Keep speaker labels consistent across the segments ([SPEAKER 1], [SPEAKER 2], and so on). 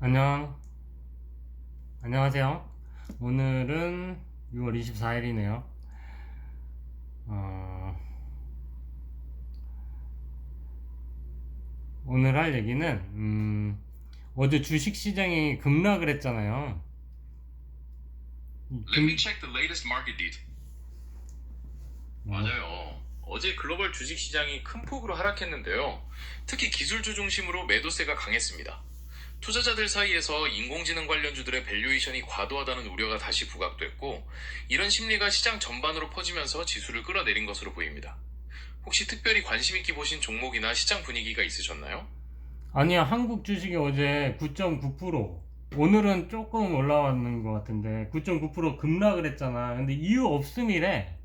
[SPEAKER 1] 안녕, 안녕하세요. 오늘은 6월 24일이네요. 오늘 할 얘기는, 어제 주식 시장이 급락을 했잖아요.
[SPEAKER 2] Let me check the latest market data.
[SPEAKER 1] 어,
[SPEAKER 2] 맞아요. 어제 글로벌 주식 시장이 큰 폭으로 하락했는데요. 특히 기술주 중심으로 매도세가 강했습니다. 투자자들 사이에서 인공지능 관련주들의 밸류에이션이 과도하다는 우려가 다시 부각됐고, 이런 심리가 시장 전반으로 퍼지면서 지수를 끌어내린 것으로 보입니다. 혹시 특별히 관심 있게 보신 종목이나 시장 분위기가 있으셨나요?
[SPEAKER 1] 아니야, 한국 주식이 어제 9.9%, 오늘은 조금 올라왔는 것 같은데, 9.9% 급락을 했잖아. 근데 이유 없음이래.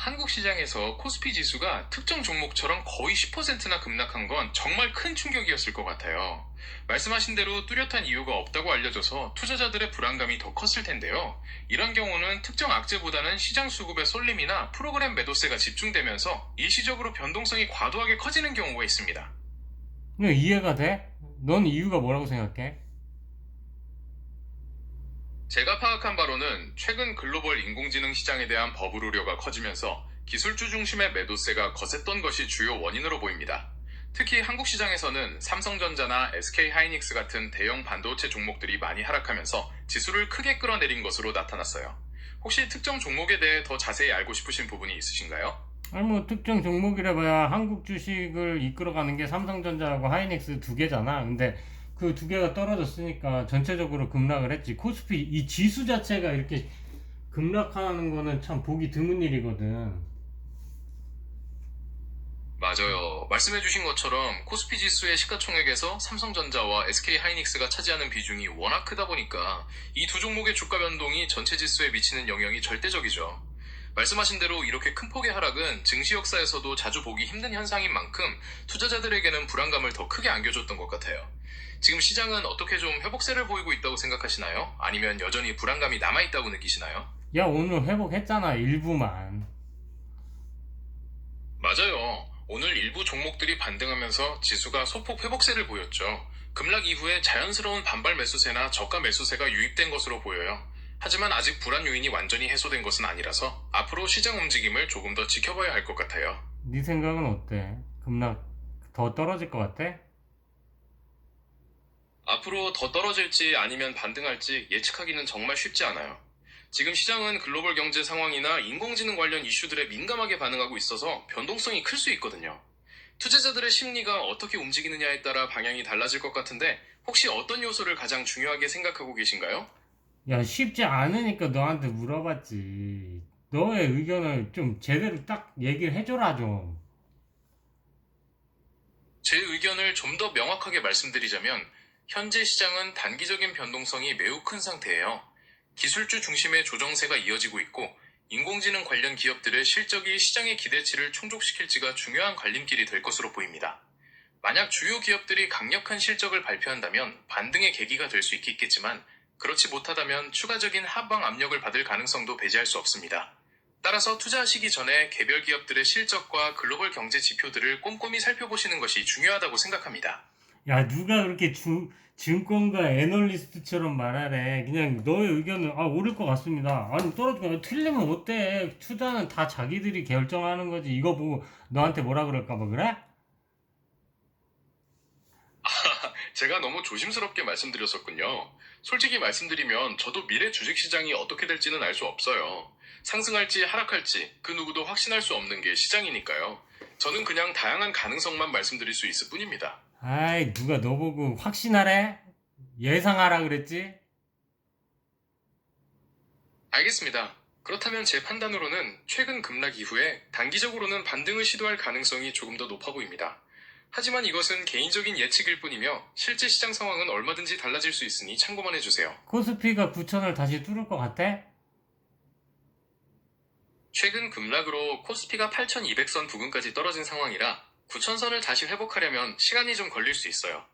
[SPEAKER 2] 한국 시장에서 코스피 지수가 특정 종목처럼 거의 10%나 급락한 건 정말 큰 충격이었을 것 같아요. 말씀하신 대로 뚜렷한 이유가 없다고 알려져서 투자자들의 불안감이 더 컸을 텐데요. 이런 경우는 특정 악재보다는 시장 수급의 쏠림이나 프로그램 매도세가 집중되면서 일시적으로 변동성이 과도하게 커지는 경우가 있습니다.
[SPEAKER 1] 근데 이해가 돼? 넌 이유가 뭐라고 생각해?
[SPEAKER 2] 제가 파악한 바로는 최근 글로벌 인공지능 시장에 대한 버블 우려가 커지면서 기술주 중심의 매도세가 거셌던 것이 주요 원인으로 보입니다. 특히 한국 시장에서는 삼성전자나 SK하이닉스 같은 대형 반도체 종목들이 많이 하락하면서 지수를 크게 끌어내린 것으로 나타났어요. 혹시 특정 종목에 대해 더 자세히 알고 싶으신 부분이 있으신가요?
[SPEAKER 1] 아니 뭐 특정 종목이라 봐야 한국 주식을 이끌어가는 게 삼성전자하고 하이닉스 두 개잖아. 근데 그 두 개가 떨어졌으니까 전체적으로 급락을 했지. 코스피 이 지수 자체가 이렇게 급락하는 거는 참 보기 드문 일이거든.
[SPEAKER 2] 맞아요. 말씀해주신 것처럼 코스피 지수의 시가총액에서 삼성전자와 SK하이닉스가 차지하는 비중이 워낙 크다 보니까 이 두 종목의 주가 변동이 전체 지수에 미치는 영향이 절대적이죠. 말씀하신 대로 이렇게 큰 폭의 하락은 증시 역사에서도 자주 보기 힘든 현상인 만큼 투자자들에게는 불안감을 더 크게 안겨줬던 것 같아요. 지금 시장은 어떻게 좀 회복세를 보이고 있다고 생각하시나요? 아니면 여전히 불안감이 남아있다고 느끼시나요?
[SPEAKER 1] 야, 오늘 회복했잖아, 일부만.
[SPEAKER 2] 맞아요. 오늘 일부 종목들이 반등하면서 지수가 소폭 회복세를 보였죠. 급락 이후에 자연스러운 반발 매수세나 저가 매수세가 유입된 것으로 보여요. 하지만 아직 불안 요인이 완전히 해소된 것은 아니라서 앞으로 시장 움직임을 조금 더 지켜봐야 할 것 같아요.
[SPEAKER 1] 네 생각은 어때? 급락 더 떨어질 것 같아?
[SPEAKER 2] 앞으로 더 떨어질지 아니면 반등할지 예측하기는 정말 쉽지 않아요. 지금 시장은 글로벌 경제 상황이나 인공지능 관련 이슈들에 민감하게 반응하고 있어서 변동성이 클 수 있거든요. 투자자들의 심리가 어떻게 움직이느냐에 따라 방향이 달라질 것 같은데 혹시 어떤 요소를 가장 중요하게 생각하고 계신가요?
[SPEAKER 1] 야, 쉽지 않으니까 너한테 물어봤지. 너의 의견을 좀 제대로 딱 얘기를 해줘라, 좀.
[SPEAKER 2] 제 의견을 좀 더 명확하게 말씀드리자면 현재 시장은 단기적인 변동성이 매우 큰 상태예요. 기술주 중심의 조정세가 이어지고 있고 인공지능 관련 기업들의 실적이 시장의 기대치를 충족시킬지가 중요한 갈림길이 될 것으로 보입니다. 만약 주요 기업들이 강력한 실적을 발표한다면 반등의 계기가 될 수 있겠지만 그렇지 못하다면 추가적인 하방 압력을 받을 가능성도 배제할 수 없습니다. 따라서 투자하시기 전에 개별 기업들의 실적과 글로벌 경제 지표들을 꼼꼼히 살펴보시는 것이 중요하다고 생각합니다.
[SPEAKER 1] 야, 누가 그렇게 증권가 애널리스트처럼 말하래. 그냥 너의 의견은, 오를 것 같습니다. 아니, 떨어지고, 틀리면 어때? 투자는 다 자기들이 결정하는 거지. 이거 보고 너한테 뭐라 그럴까 봐, 그래?
[SPEAKER 2] 제가 너무 조심스럽게 말씀드렸었군요. 솔직히 말씀드리면 저도 미래 주식시장이 어떻게 될지는 알 수 없어요. 상승할지 하락할지 그 누구도 확신할 수 없는 게 시장이니까요. 저는 그냥 다양한 가능성만 말씀드릴 수 있을 뿐입니다.
[SPEAKER 1] 아이, 누가 너 보고 확신하래? 예상하라 그랬지?
[SPEAKER 2] 알겠습니다. 그렇다면 제 판단으로는 최근 급락 이후에 단기적으로는 반등을 시도할 가능성이 조금 더 높아 보입니다. 하지만 이것은 개인적인 예측일 뿐이며 실제 시장 상황은 얼마든지 달라질 수 있으니 참고만 해주세요.
[SPEAKER 1] 코스피가 9천을 다시 뚫을 것 같아?
[SPEAKER 2] 최근 급락으로 코스피가 8,200선 부근까지 떨어진 상황이라 9,000선을 다시 회복하려면 시간이 좀 걸릴 수 있어요.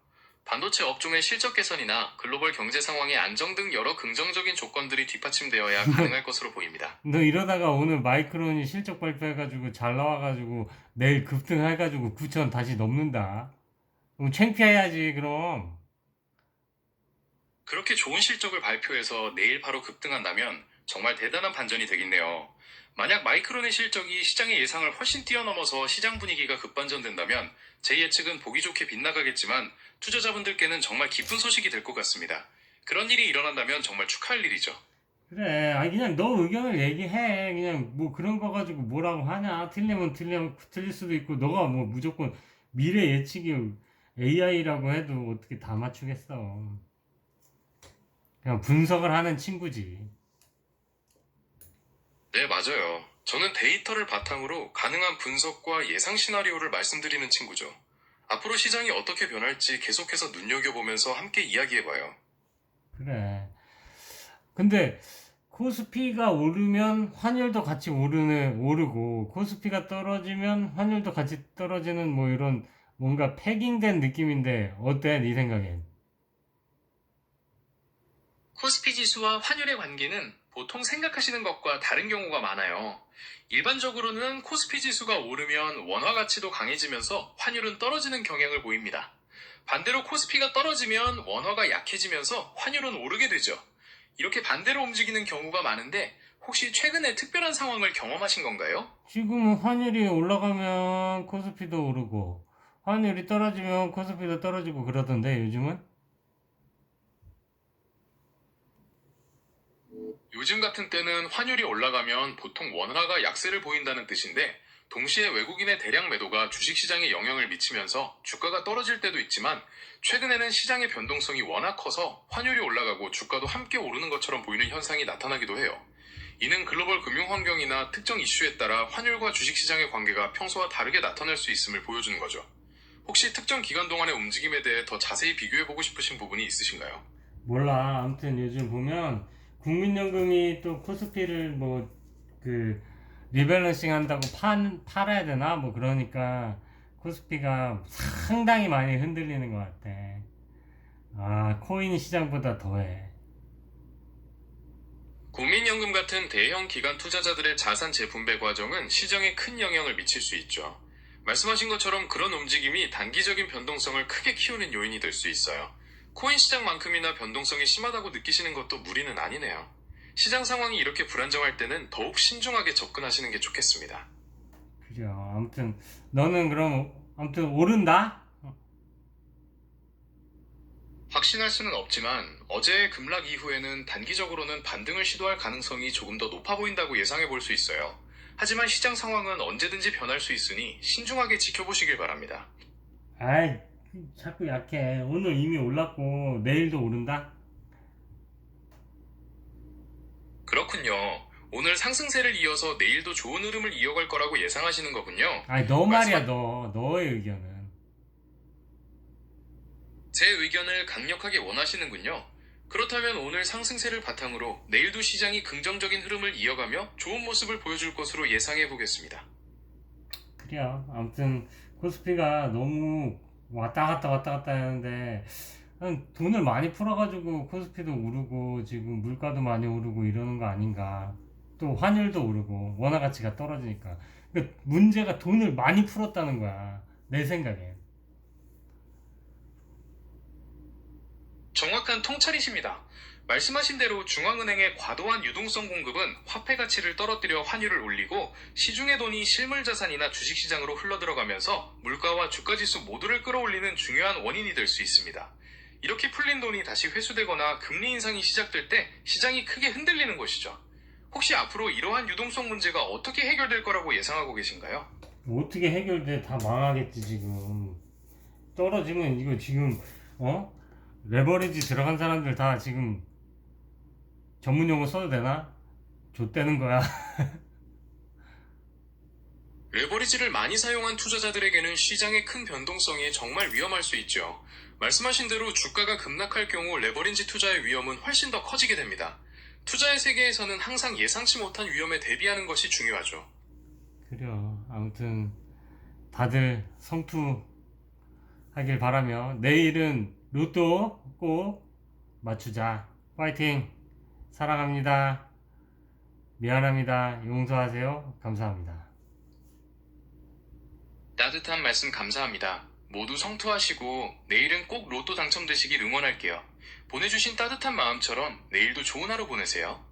[SPEAKER 2] 반도체 업종의 실적 개선이나 글로벌 경제 상황의 안정 등 여러 긍정적인 조건들이 뒷받침되어야 가능할 것으로 보입니다.
[SPEAKER 1] 너 이러다가 오늘 마이크론이 실적 발표해가지고 잘 나와가지고 내일 급등해가지고 9천 다시 넘는다. 창피해야지 그럼.
[SPEAKER 2] 그렇게 좋은 실적을 발표해서 내일 바로 급등한다면 정말 대단한 반전이 되겠네요. 만약 마이크론의 실적이 시장의 예상을 훨씬 뛰어넘어서 시장 분위기가 급반전된다면 제 예측은 보기 좋게 빗나가겠지만 투자자분들께는 정말 기쁜 소식이 될 것 같습니다. 그런 일이 일어난다면 정말 축하할 일이죠.
[SPEAKER 1] 그래, 아니 그냥 너 의견을 얘기해. 그냥 뭐 그런 거 가지고 뭐라고 하냐. 틀리면 틀릴 수도 있고, 너가 뭐 무조건 미래 예측이 AI라고 해도 어떻게 다 맞추겠어. 그냥 분석을 하는 친구지.
[SPEAKER 2] 네, 맞아요. 저는 데이터를 바탕으로 가능한 분석과 예상 시나리오를 말씀드리는 친구죠. 앞으로 시장이 어떻게 변할지 계속해서 눈여겨보면서 함께 이야기해봐요.
[SPEAKER 1] 그래. 근데 코스피가 오르면 환율도 같이 오르고, 코스피가 떨어지면 환율도 같이 떨어지는 뭐 이런 뭔가 패깅된 느낌인데 어때? 네 생각엔?
[SPEAKER 2] 코스피 지수와 환율의 관계는 보통 생각하시는 것과 다른 경우가 많아요. 일반적으로는 코스피 지수가 오르면 원화 가치도 강해지면서 환율은 떨어지는 경향을 보입니다. 반대로 코스피가 떨어지면 원화가 약해지면서 환율은 오르게 되죠. 이렇게 반대로 움직이는 경우가 많은데 혹시 최근에 특별한 상황을 경험하신 건가요?
[SPEAKER 1] 지금은 환율이 올라가면 코스피도 오르고, 환율이 떨어지면 코스피도 떨어지고 그러던데, 요즘은?
[SPEAKER 2] 요즘 같은 때는 환율이 올라가면 보통 원화가 약세를 보인다는 뜻인데 동시에 외국인의 대량 매도가 주식시장에 영향을 미치면서 주가가 떨어질 때도 있지만 최근에는 시장의 변동성이 워낙 커서 환율이 올라가고 주가도 함께 오르는 것처럼 보이는 현상이 나타나기도 해요. 이는 글로벌 금융 환경이나 특정 이슈에 따라 환율과 주식시장의 관계가 평소와 다르게 나타날 수 있음을 보여주는 거죠. 혹시 특정 기간 동안의 움직임에 대해 더 자세히 비교해보고 싶으신 부분이 있으신가요?
[SPEAKER 1] 몰라. 아무튼 요즘 보면 국민연금이 또 코스피를 뭐 그 리밸런싱 한다고 팔아야 되나? 뭐 그러니까 코스피가 상당히 많이 흔들리는 것 같아. 아, 코인 시장보다 더해.
[SPEAKER 2] 국민연금 같은 대형 기관 투자자들의 자산 재분배 과정은 시장에 큰 영향을 미칠 수 있죠. 말씀하신 것처럼 그런 움직임이 단기적인 변동성을 크게 키우는 요인이 될 수 있어요. 코인 시장만큼이나 변동성이 심하다고 느끼시는 것도 무리는 아니네요. 시장 상황이 이렇게 불안정할 때는 더욱 신중하게 접근하시는 게 좋겠습니다.
[SPEAKER 1] 그죠. 아무튼 너는 그럼 아무튼 오른다?
[SPEAKER 2] 확신할 수는 없지만 어제의 급락 이후에는 단기적으로는 반등을 시도할 가능성이 조금 더 높아 보인다고 예상해 볼 수 있어요. 하지만 시장 상황은 언제든지 변할 수 있으니 신중하게 지켜보시길 바랍니다.
[SPEAKER 1] 아이, 자꾸 약해. 오늘 이미 올랐고 내일도 오른다?
[SPEAKER 2] 그렇군요. 오늘 상승세를 이어서 내일도 좋은 흐름을 이어갈 거라고 예상하시는 거군요.
[SPEAKER 1] 아니, 너 말이야,
[SPEAKER 2] 말씀하...
[SPEAKER 1] 너의 의견은.
[SPEAKER 2] 제 의견을 강력하게 원하시는군요. 그렇다면 오늘 상승세를 바탕으로 내일도 시장이 긍정적인 흐름을 이어가며 좋은 모습을 보여줄 것으로 예상해 보겠습니다.
[SPEAKER 1] 그래요. 아무튼 코스피가 너무 왔다 갔다 하는데 돈을 많이 풀어가지고 코스피도 오르고 지금 물가도 많이 오르고 이러는 거 아닌가. 또 환율도 오르고 원화 가치가 떨어지니까. 그러니까 문제가 돈을 많이 풀었다는 거야. 내 생각에.
[SPEAKER 2] 정확한 통찰이십니다. 말씀하신 대로 중앙은행의 과도한 유동성 공급은 화폐 가치를 떨어뜨려 환율을 올리고 시중의 돈이 실물 자산이나 주식시장으로 흘러들어가면서 물가와 주가지수 모두를 끌어올리는 중요한 원인이 될 수 있습니다. 이렇게 풀린 돈이 다시 회수되거나 금리 인상이 시작될 때 시장이 크게 흔들리는 것이죠. 혹시 앞으로 이러한 유동성 문제가 어떻게 해결될 거라고 예상하고 계신가요?
[SPEAKER 1] 뭐 어떻게 해결돼? 다 망하겠지 지금. 떨어지면 이거 지금 어? 레버리지 들어간 사람들 다 지금 전문 용어 써도 되나? 좆되는 거야.
[SPEAKER 2] 레버리지를 많이 사용한 투자자들에게는 시장의 큰 변동성이 정말 위험할 수 있죠. 말씀하신 대로 주가가 급락할 경우 레버리지 투자의 위험은 훨씬 더 커지게 됩니다. 투자의 세계에서는 항상 예상치 못한 위험에 대비하는 것이 중요하죠.
[SPEAKER 1] 그래요. 아무튼 다들 성투하길 바라며 내일은 로또 꼭 맞추자. 파이팅! 사랑합니다. 미안합니다. 용서하세요. 감사합니다.
[SPEAKER 2] 따뜻한 말씀 감사합니다. 모두 성투하시고 내일은 꼭 로또 당첨되시길 응원할게요. 보내주신 따뜻한 마음처럼 내일도 좋은 하루 보내세요.